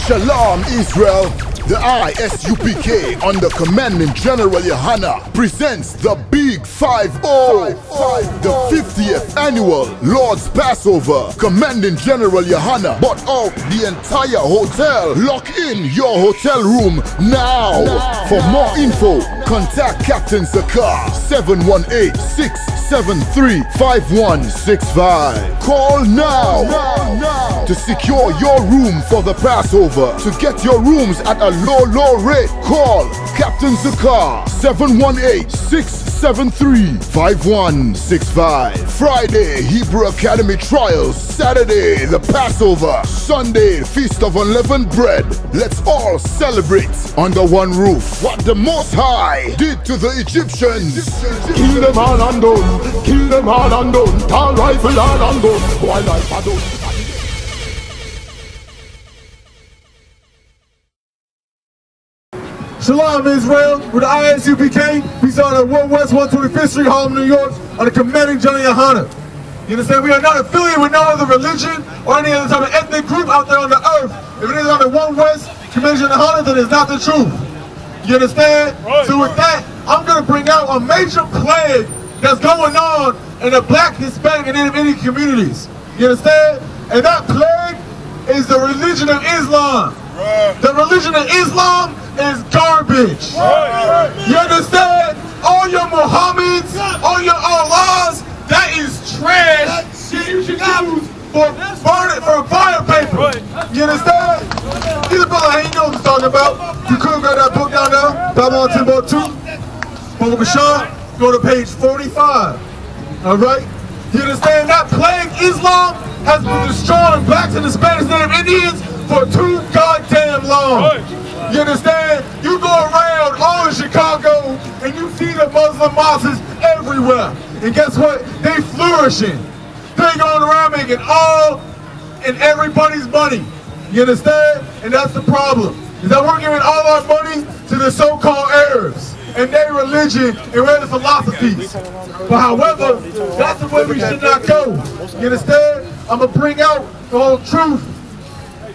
Shalom, Israel. The I.S.U.P.K under Commanding General Yahanna presents the Big 5-0, the 50th annual Lord's Passover. Commanding General Yahanna bought out the entire hotel. Lock in your hotel room now. For more info, contact Captain Zakar 718-673-5165. Call now to secure your room for the Passover. To get your rooms at a low rate, call Captain Zakar 718-673-5165. Friday, Hebrew Academy trials. Saturday, the Passover. Sunday, Feast of Unleavened Bread. Let's all celebrate under one roof. What the Most High did to the Egyptians. Kill them all and done. Kill them all and done. Tall rifle all and done. While I paddle. Shalom, Israel, with the I.S.U.P.K. We saw at 1 West 125th Street, Harlem, New York, under Commanding General Yahanna. You understand? We are not affiliated with no other religion or any other type of ethnic group out there on the earth. If it is under 1 West, Commanding General Yahanna, then it's not the truth. You understand? Right. So with that, I'm going to bring out a major plague that's going on in the Black, Hispanic, and Native Indian communities. You understand? And that plague is the religion of Islam. Right. The religion of Islam is garbage. Right. You understand? All your Muhammads, all your Allahs, that is trash that you should use for burning, for fire paper. Right. You understand? These brother, he knows what he's talking about. You could grab that book down there, Babylon 10:2. Book of Sean, go to page 45. Alright? You understand? That plague, Islam, has been destroying blacks and Hispanics and Native Indians for too goddamn long. Right. You understand? You go around all in Chicago and you see the Muslim mosques everywhere. And guess what? They flourishing. They going around making all and everybody's money. You understand? And that's the problem. Is that we're giving all our money to the so-called Arabs and their religion and their philosophies. But however, that's the way we should not go. You understand? I'm going to bring out the whole truth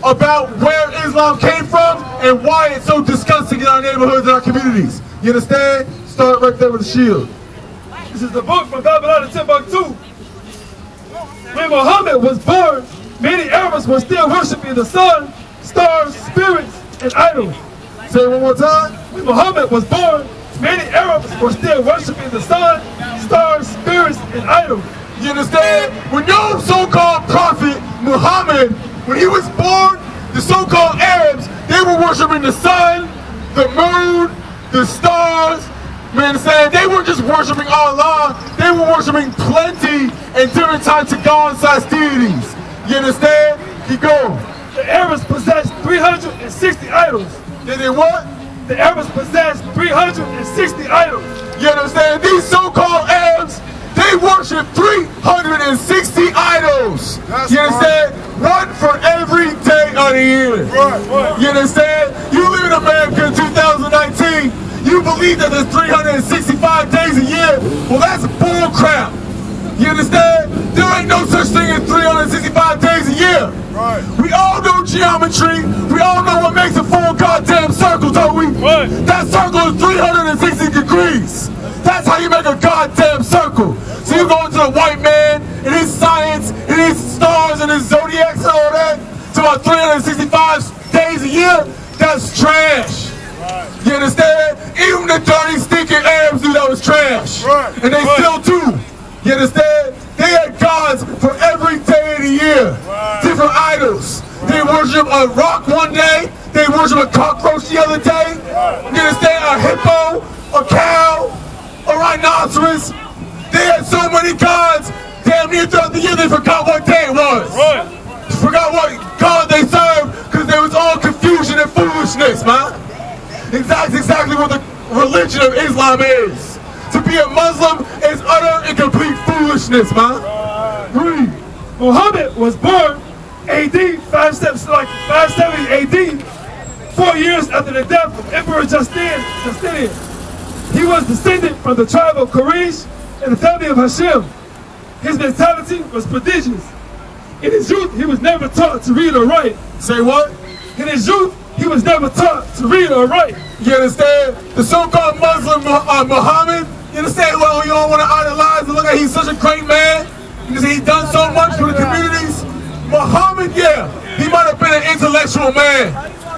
about where Islam came from and why it's so disgusting in our neighborhoods and our communities. You understand? Start right there with the shield. This is the book from Babylon 10:2. When Muhammad was born, many Arabs were still worshiping the sun, stars, spirits, and idols. Say it one more time. When Muhammad was born, many Arabs were still worshiping the sun, stars, spirits, and idols. You understand? When your so-called prophet, Muhammad, when he was born, the so-called Arabs, they were worshiping the sun, the moon, the stars. You understand? They weren't just worshiping Allah, they were worshiping plenty and different types of God-sized deities. You understand? Keep going. The Arabs possessed 360 idols. They did what? The Arabs possessed 360 idols. You understand? These so-called Arabs, they worship 360 idols. That's you understand? Right. One for every day of the year. Right. You understand? You live in America in 2019. You believe that there's 365 days a year. Well, that's bull crap. You understand? There ain't no such thing as 365 days a year. Right. We all know geometry. We all know what makes a full goddamn circle, don't we? Right. That circle is 360 degrees. That's how you make a goddamn circle. So you go into the white man and his science and his stars and his zodiacs and all that to about 365 days a year. That's trash. Right. You understand? Even the dirty, stinking Arabs knew that was trash. Right. And they still do. You understand? They had gods for every day of the year. Right. Different idols. They worship a rock one day. They worship a cockroach the other day. Right. You understand? A hippo, a cow, a rhinoceros. They had so many gods. Damn near throughout the year they forgot what day it was. Right. Forgot what God they served because there was all confusion and foolishness, man. That's exactly what the religion of Islam is. To be a Muslim is utter and complete foolishness, man. Read. Muhammad was born AD 570 AD, 4 years after the death of Emperor Justinian. He was descended from the tribe of Quraysh and the family of Hashem. His mentality was prodigious. In his youth, he was never taught to read or write. Say what? In his youth, he was never taught to read or write. You understand? The so-called Muslim Muhammad, you understand? Well, you don't want to idolize and look like he's such a great man because he's done so much for the communities. Muhammad, yeah, he might have been an intellectual man.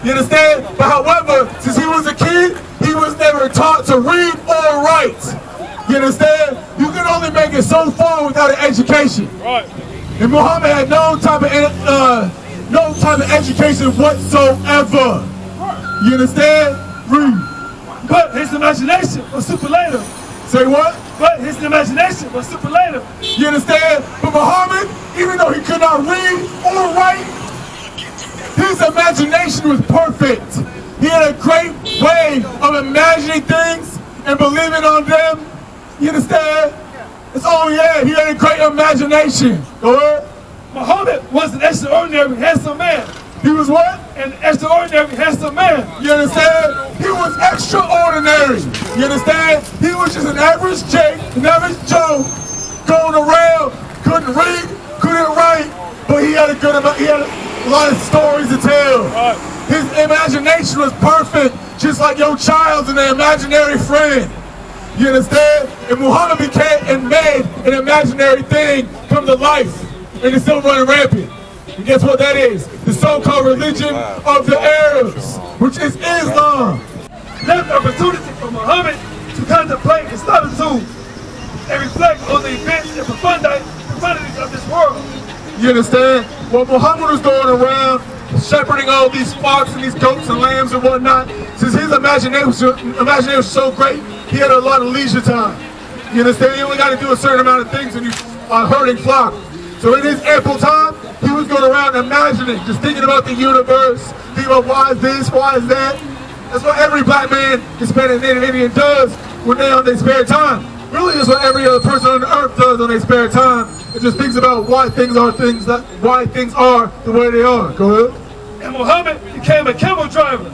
You understand? But however, since he was a kid, he was never taught to read or write. You understand? You can only make it so far without an education. Right. And Muhammad had no type of education whatsoever. You understand? Read. But his imagination was superlative. Say what? But his imagination was superlative. You understand? But Muhammad, even though he could not read or write, his imagination was perfect. He had a great way of imagining things and believing on them. You understand? That's all he had. He had a great imagination. Go ahead. Muhammad was an extraordinary handsome man. He was what? An extraordinary handsome man. You understand? He was extraordinary. You understand? He was just an average Jake, an average Joe, going around, couldn't read, couldn't write, but he had a lot of stories to tell. Right. His imagination was perfect, just like your child's an imaginary friend. You understand? And Muhammad became and made an imaginary thing come to life, and it's still running rampant. And guess what that is? The so-called religion of the Arabs, which is Islam. Left opportunity for Muhammad to contemplate in solitude and reflect on the events and profundities of this world. You understand? Well, Muhammad was going around shepherding all these flocks and these goats and lambs and whatnot. Since his imagination was so great, he had a lot of leisure time. You understand? You only got to do a certain amount of things when you are herding flock. So in his ample time, he was going around imagining, just thinking about the universe, thinking about why is this, why is that. That's what every black man, Hispanic, Native Indian does when they're on their spare time. Really, is what every other person on the earth does on their spare time. It just thinks about why things are the way they are. Go ahead. And Muhammad became a camel driver.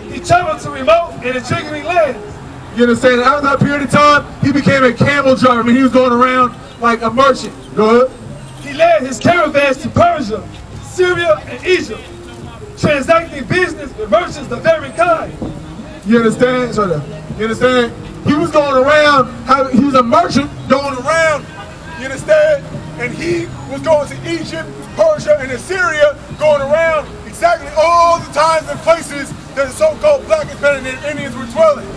He traveled to remote and intriguing lands. You understand? After that period of time, he became a camel driver. I mean, he was going around like a merchant. Go ahead. He led his caravans to Persia, Syria, and Egypt, transacting business with merchants of every kind. You understand? You understand? He was going around, he was a merchant going around, you understand? And he was going to Egypt, Persia, and Assyria, going around exactly all the times and places that the so-called black Hispanic Indians were dwelling.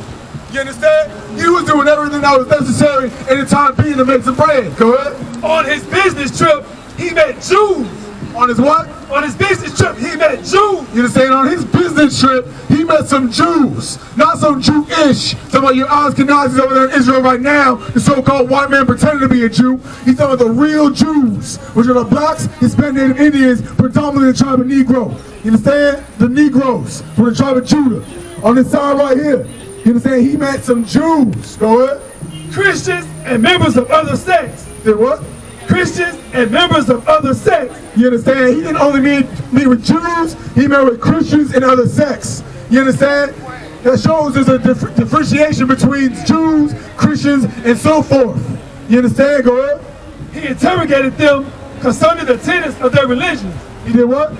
You understand? He was doing everything that was necessary in the time being to make some bread. Go ahead. On his business trip, he met Jews. On his what? On his business trip, he met Jews. You understand? On his business trip, he met some Jews. Not some Jewish. Talking about your Ashkenazis over there in Israel right now, the so-called white man pretending to be a Jew. He's talking about the real Jews, which are the blacks, Hispanic, Native Indians, predominantly the tribe of Negro. You understand? The Negroes from the tribe of Judah. On this side right here. You understand? He met some Jews. Go ahead. Christians and members of other sects. Did what? Christians and members of other sects. You understand? He didn't only meet with Jews, he met with Christians and other sects. You understand? That shows there's a differentiation between Jews, Christians, and so forth. You understand? Go ahead. He interrogated them concerning the tenets of their religion. He did what?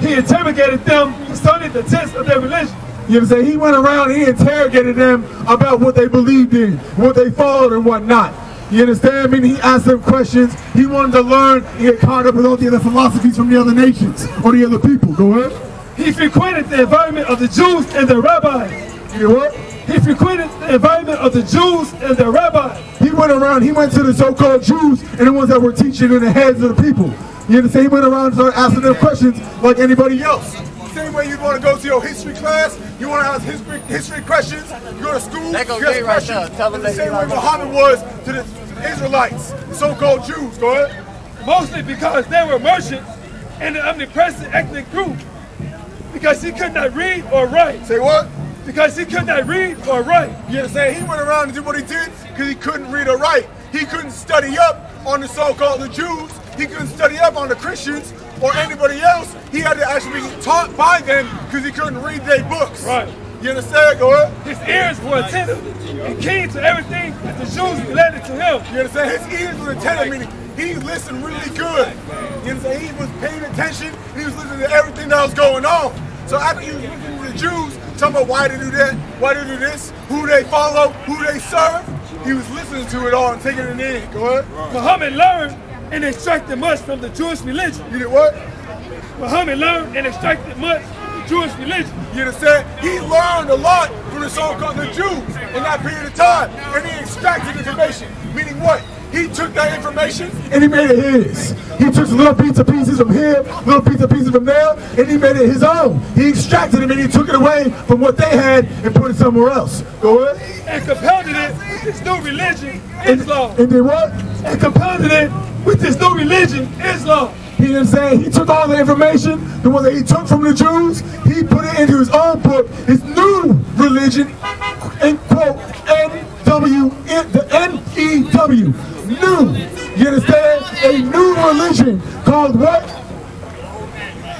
He interrogated them concerning the tenets of their religion. You understand? He went around and he interrogated them about what they believed in, what they followed and whatnot. You understand? I mean, he asked them questions. He wanted to learn and get caught up with all the other philosophies from the other nations or the other people. Go ahead. He frequented the environment of the Jews and their rabbis. You know what? He frequented the environment of the Jews and their rabbis. He went around, he went to the so-called Jews and the ones that were teaching in the heads of the people. You understand? He went around and started asking them questions like anybody else. Same way you'd want to go to your history class, you want to ask history questions, you go to school, you ask questions. The same way Muhammad was to the Israelites, the so-called Jews. Go ahead. Mostly because they were merchants and an omnipresent ethnic group. Because he could not read or write. Say what? Because he could not read or write. You understand? He went around and did what he did because he couldn't read or write. He couldn't study up on the so-called Jews. He couldn't study up on the Christians or anybody else. He had to actually be taught by them because he couldn't read their books. Right. You understand? Go ahead. His ears were attentive and keen to everything that the Jews related to him. You understand? His ears were attentive, meaning he listened really good. You understand? He was paying attention. He was listening to everything that was going on. So after you the Jews talking about why they do that, why they do this, who they follow, who they serve, he was listening to it all and taking it in. Go ahead. Muhammad learned and extracted much from the Jewish religion. You did what? Muhammad learned and extracted much from the Jewish religion. You understand? He learned a lot from the so-called Jews in that period of time, and he extracted information. Meaning what? He took that information and he made it his. He took little pieces from here, little pieces from there, and he made it his own. He extracted it and he took it away from what they had and put it somewhere else. Go ahead. And compounded it with this new religion, Islam. And then what? And compounded it with this new religion, Islam. He didn't say he took all the information, the one that he took from the Jews, he put it into his own book, his new religion, and quote, N-E-W, new. You understand? A new religion called what?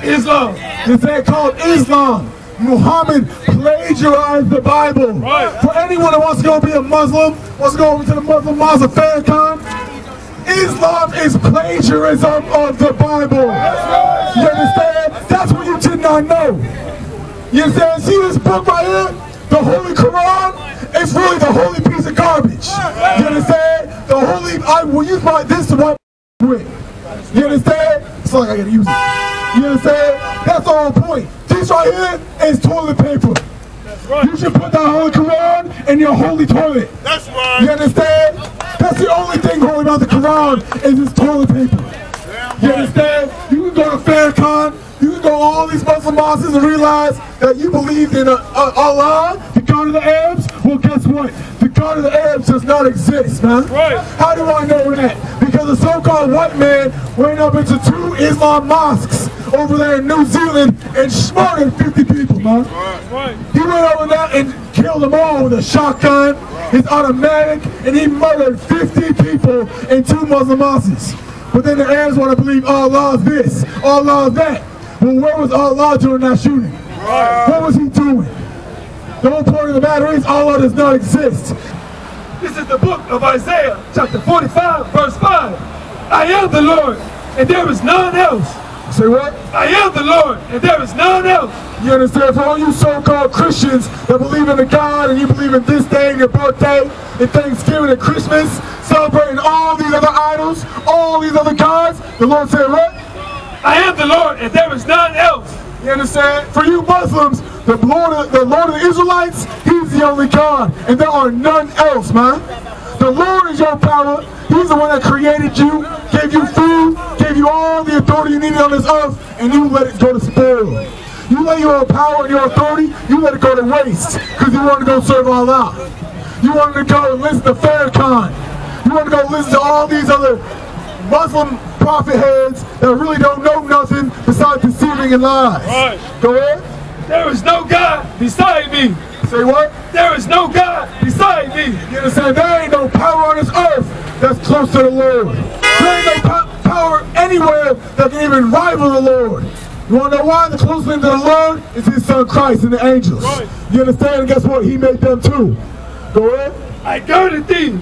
Islam. You say called Islam. Muhammad plagiarized the Bible. Right. For anyone that wants to go be a Muslim, wants to go over to the Muslim Mosque of Farrakhan, Islam is plagiarism of the Bible. Right. You understand? That's what you did not know. You understand? See this book right here? The Holy Quran? It's really the holy piece of garbage. You understand? The holy, I will use this to wipe with. You understand? It's like I gotta use it. You understand? That's the whole point. This right here is toilet paper. That's right. You should put the Holy Quran in your holy toilet. That's right. You understand? That's the only thing holy about the Quran is this toilet paper. You understand? You can go to Farrakhan, you can go to all these Muslim mosques and realize that you believe in Allah, the God of the Arabs. Well, guess what? The God of the Arabs does not exist, man. Right. How do I know that? Because a so-called white man went up into 2 Islam mosques over there in New Zealand and murdered 50 people, man. Right. He went over there and killed them all with a shotgun, his automatic, and he murdered 50 people in 2 Muslim mosques. But then the Arabs want to believe Allah is this, Allah is that. Well, where was Allah during that shooting? Right. What was he doing? The whole point of the matter is Allah does not exist. This is the book of Isaiah, chapter 45, verse 5. I am the Lord, and there is none else. Say what? I am the Lord, and there is none else. You understand? For all you so-called Christians that believe in the God and you believe in this day and your birthday and Thanksgiving and Christmas, celebrating all these other idols, all these other gods, the Lord said what? I am the Lord, and there is none else. You understand? For you Muslims, the Lord of the Israelites, He's the only God, and there are none else, man. The Lord is your power. He's the one that created you, gave you food, gave you all the authority you needed on this earth, and you let it go to spoil. You let your power and your authority, you let it go to waste, because you wanted to go serve Allah. You wanted to go and listen to Farrakhan. You wanted to go listen to all these other Muslim prophet heads that really don't know nothing besides deceiving and lies. Right. Go ahead. There is no God beside me. Say what? There is no God beside me. You understand? There ain't no power on this earth that's close to the Lord. There ain't no power anywhere that can even rival the Lord. You want to know why? The closest thing to the Lord is His Son Christ and the angels. Right. You understand? And guess what? He made them too. Go ahead. I girded thee.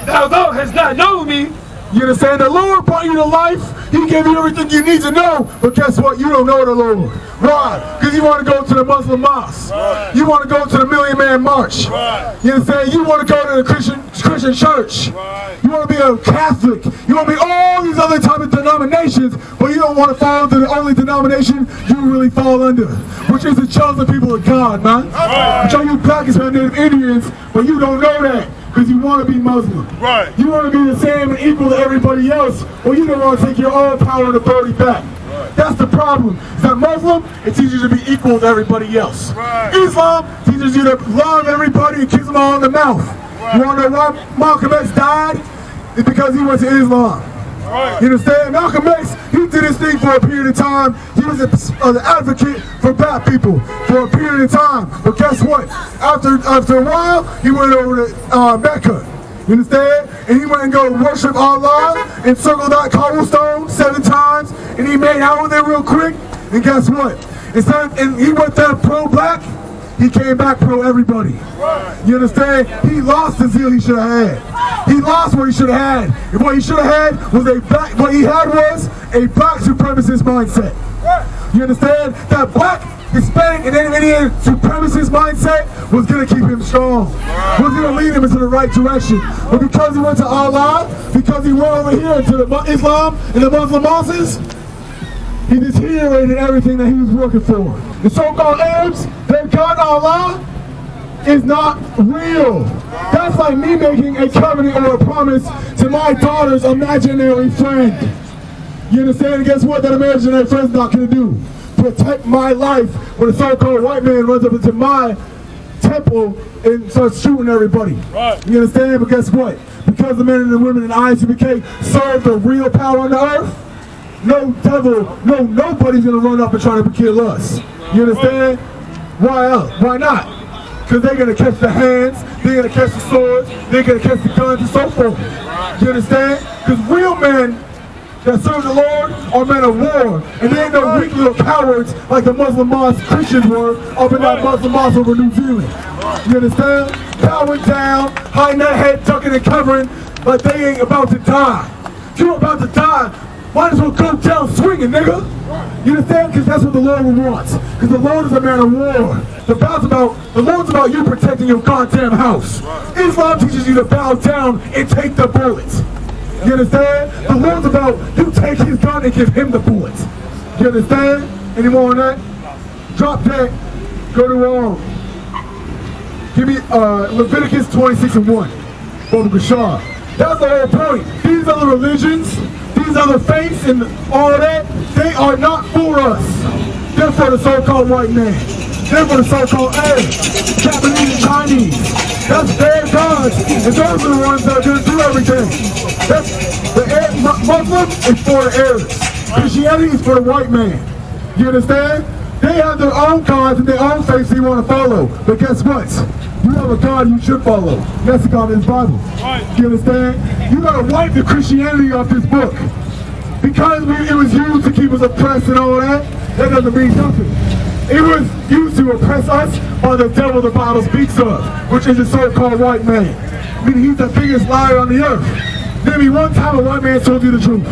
Thou hast not known me. You understand? The Lord brought you to life. He gave you everything you need to know. But guess what? You don't know the Lord. Why? Because you want to go to the Muslim mosque. Right. You want to go to the Million Man March. Right. You understand? You want to go to the Christian church. Right. You want to be a Catholic. You want to be all these other type of denominations, but you don't want to fall into the only denomination you really fall under, which is the chosen people of God, man. Right. Which are you Pakistan Native Indians, but you don't know that. Because you want to be Muslim. Right. You want to be the same and equal to everybody else, or you don't want to take your own power and authority back. Right. That's the problem. Is that Muslim, it teaches you to be equal to everybody else. Right. Islam teaches you to love everybody and kiss them all in the mouth. Right. You want to know why Malcolm X died? It's because he went to Islam. Right. You understand? Malcolm X, he did his thing for a period of time. He was an advocate for black people for a period of time. But guess what? After a while, he went over to Mecca. You understand? And he went and go worship Allah and circle that cobblestone 7 times. And he made out with it real quick. And guess what? And he went there pro-black. He came back pro-everybody. Right. You understand? He lost the zeal he should have had. He lost what he should have had. And what he should have had was what he had was a black supremacist mindset. Right. You understand? That black, Hispanic, and Indian supremacist mindset was going to keep him strong. Was going to lead him into the right direction. But because he went to Allah, because he went over here to the Islam and the Muslim mosques, he deteriorated everything that he was working for. The so-called Arabs, their God Allah is not real. That's like me making a covenant or a promise to my daughter's imaginary friend. You understand? And guess what that imaginary friend's not going to do? Protect my life when a so-called white man runs up into my temple and starts shooting everybody. Right. You understand? But guess what? Because the men and the women in I.S.U.P.K serve the real power on the earth, no devil, nobody's going to run up and try to kill us. You understand? Why else? Why not? Because they're going to catch the hands, they're going to catch the swords, they're going to catch the guns and so forth. You understand? Because real men that serve the Lord are men of war. And they ain't no weak little cowards like the Muslim mosque Christians were up in that Muslim mosque over New Zealand. You understand? Cowering down, hiding their head, ducking and covering like they ain't about to die. If you're about to die, might as well go down swinging, nigga. You understand? Because that's what the Lord wants. Because the Lord is a man of war. The Lord's about you protecting your goddamn house. Islam teaches you to bow down and take the bullets. You understand? The Lord's about you take his gun and give him the bullets. You understand? Any more on that? Drop that. Go to give me Leviticus 26:1. Brother Bashar. That's the whole point. These other religions, these other faiths and all that, they are not for us. They're for the so-called white man. They're for the so-called Arabs, Japanese and Chinese. That's their gods, and those are the ones that are going to do everything. That's the Muslim is for the Arabs. Christianity is for the white man. You understand? They have their own gods and their own faiths they want to follow. But guess what? You have a God you should follow. That's the God in his Bible. You understand? You got to wipe the Christianity off this book. Because it was used to keep us oppressed and all that, that doesn't mean nothing. It was used to oppress us by the devil the Bible speaks of, which is the so-called white man. I mean, he's the biggest liar on the earth. Maybe one time a white man told you the truth.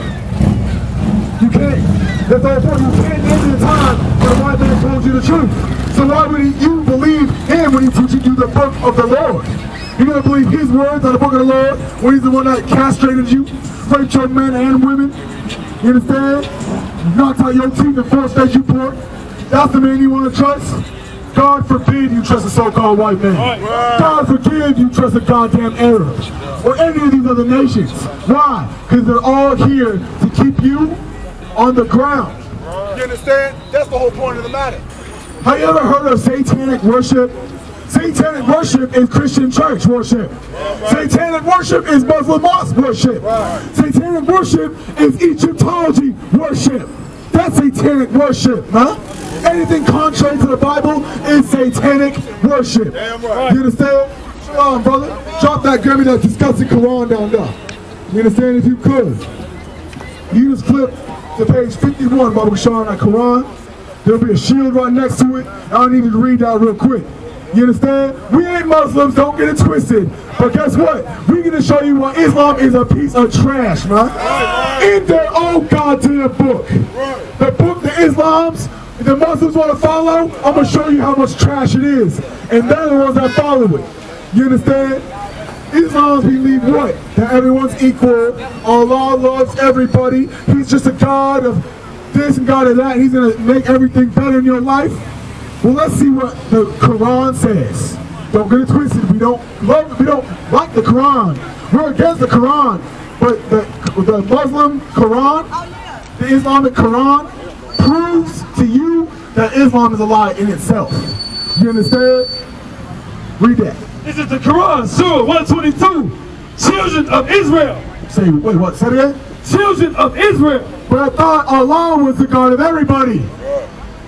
You can't. That's the whole point. You can't name the time when a white man told you the truth. So why would you believe him when he's teaching you the book of the Lord? You're going to believe his words on the book of the Lord when he's the one that castrated you, raped your men and women? You understand? Knocked out your teeth and forced fed you pork? That's the man you want to trust? God forbid you trust a so-called white man. God forbid you trust a goddamn Arab or any of these other nations. Why? Because they're all here to keep you on the ground. You understand? That's the whole point of the matter. Have you ever heard of satanic worship? Satanic worship is Christian church worship. Satanic worship is Muslim mosque worship. Satanic worship is Egyptology worship. That's satanic worship, huh? Anything contrary to the Bible is satanic worship. You understand? Shalom, brother. Drop that, grab me that disgusting Quran down there. You understand? If you could. You just flip to page 51, Baba Bashar, on that Quran. There'll be a shield right next to it. I don't need you to read that real quick. You understand? We ain't Muslims, don't get it twisted. But guess what? We're going to show you why Islam is a piece of trash, man. In their own goddamn book. The book the the Muslims want to follow, I'm going to show you how much trash it is. And they're the ones that follow it. You understand? Islam's believe what? That everyone's equal. Allah loves everybody. He's just a God of this and God of that. He's going to make everything better in your life. Well, let's see what the Quran says. Don't get it twisted. We don't like the Quran. We're against the Quran. But the Muslim Quran, the Islamic Quran, proves to you that Islam is a lie in itself. You understand? Read that. This is the Quran, Surah 122. Children of Israel. Say, wait, what? Say that? Children of Israel. But I thought Allah was the God of everybody.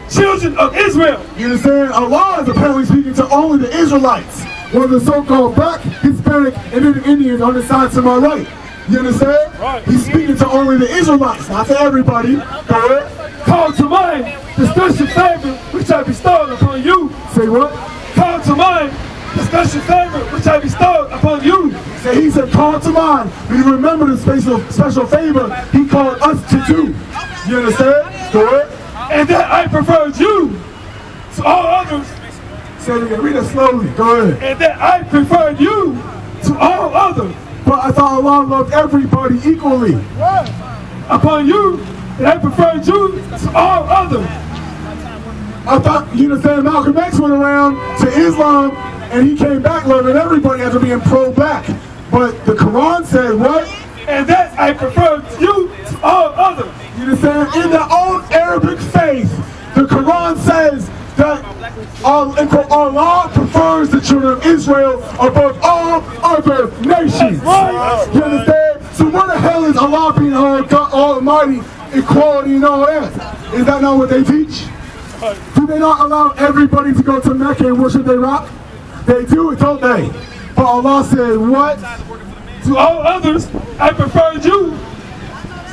Children of Israel. You understand? Allah is apparently speaking to only the Israelites. One of the so-called black, Hispanic, and Indians on the side to my right. You understand? Right. He's speaking to only the Israelites, not to everybody. Go ahead. Call to mind the special favor which I bestowed upon you. Say what? Call to mind the special favor which I bestowed upon you. So he said, call to mind. We remember the special favor he called us to do. You understand? Go ahead. And that I preferred you to all others. Say it again, read it slowly, go ahead. And that I preferred you to all others. But I thought Allah loved everybody equally. Upon you, that I preferred you to all others. I thought, you understand, Malcolm X went around to Islam and he came back loving everybody after being pro-black. But the Quran said what? And that I preferred you to all others. You understand? In their own Arabic faith, the Quran says that Allah prefers the children of Israel above all other nations. You understand? So what the hell is Allah being God Almighty, equality and all that? Is that not what they teach? Do they not allow everybody to go to Mecca and worship their rock? They do it, don't they? But Allah said what? To all others, I preferred you.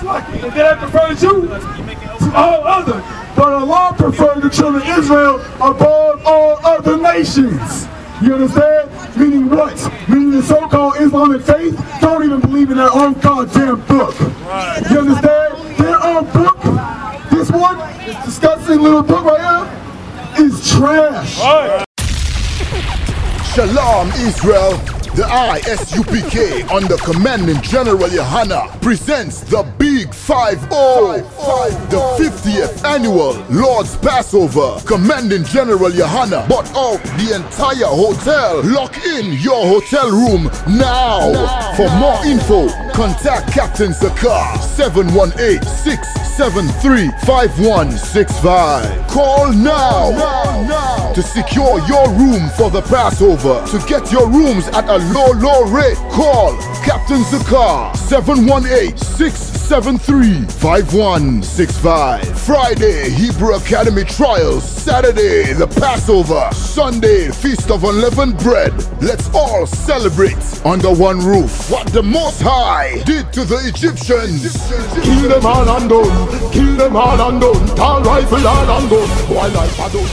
And then I preferred you to all others. But Allah preferred the children of Israel above all other nations. You understand? Meaning what? Meaning the so-called Islamic faith don't even believe in their own goddamn book. You understand? Their own book, this one, this disgusting little book right here, is trash. Shalom Israel, the I.S.U.P.K under Commanding General Yahanna presents the Big 5-0, the 50th annual Lord's Passover. Commanding General Yahanna bought out the entire hotel. Lock in your hotel room now. For more info, contact Captain Zakar 718-673-5165. Call now to secure your room for the Passover. To get your rooms at a low rate, call Captain Zakar 718-673-5165. Friday, Hebrew Academy trials. Saturday, the Passover. Sunday, Feast of Unleavened Bread. Let's all celebrate under one roof. What the Most High did to the Egyptians. Kill them all and done. Kill them all and done. Tall rifle all and done. Wildlife are done.